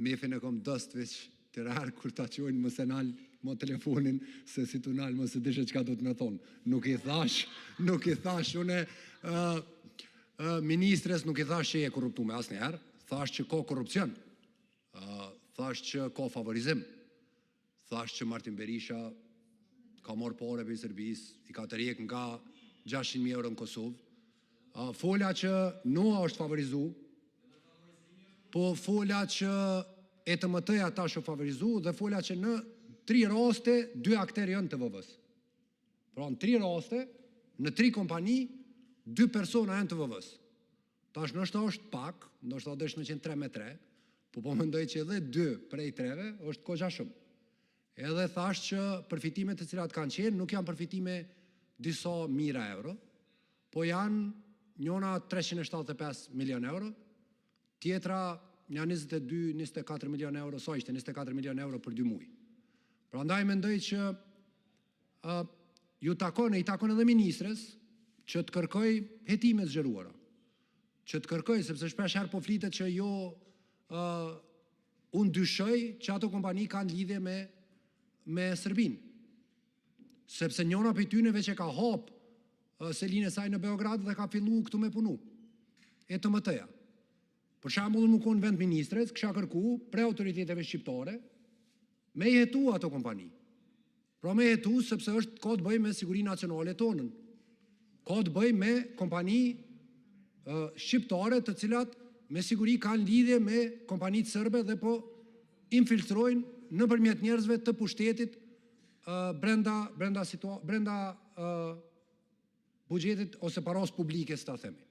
mefin e kom dost veç të rarë kur ta qojnë më se nalë më telefonin se si të nalë më se dishe qka do të me thonë. Nuk i thash une ministres, nuk i thash që je korruptume asë njerë, thash që ka korrupcion, thash që ka favorizim, thash që Martin Berisha ka morë pare për i Serbis, i ka të rjek nga 600.000 euro në Kosovë, folja që Noa është favorizu, po folja që e të mëtëja ta shë favorizu, dhe folja që në 3 raste 2 akteri janë të vëvës. Pra në 3 raste, në 3 kompani, 2 persona janë të vëvës. Tash nështë është pak, nështë është në qenë 3 me 3, po mendoj që edhe 2 prej 3-ve është ko gjashëm. Edhe thash që përfitimet të cilat kanë qenë nuk janë përfitime disa mijëra euro, po janë njona 375 milion euro, tjetra janë 22-24 milion euro, so ishte 24 milion euro për 2 muaj. Pra ndaj mendoj që i takon edhe ministres që të kërkoj hetimet zgjeruara, që të kërkoj, sepse shpesh herë po flitet që jo unë dyshoj që ato kompani kanë lidhje me Serbin. Sepse njona për tyneve që ka hap seline saj në Beograd dhe ka fillu këtu me punu. E të mëtëja. Për shambull më konë vend ministres, kësha kërku pre autoriteteve shqiptare me jetu ato kompani. Pra me jetu sepse është ka të bëj me siguri nacionale tonën. Ka të bëj me kompani shqiptare të cilat me siguri kanë lidhje me kompanit sërbe dhe po infiltrojnë në përmjet njerëzve të pushtetit brenda bugjetit ose paros publike, së ta themi.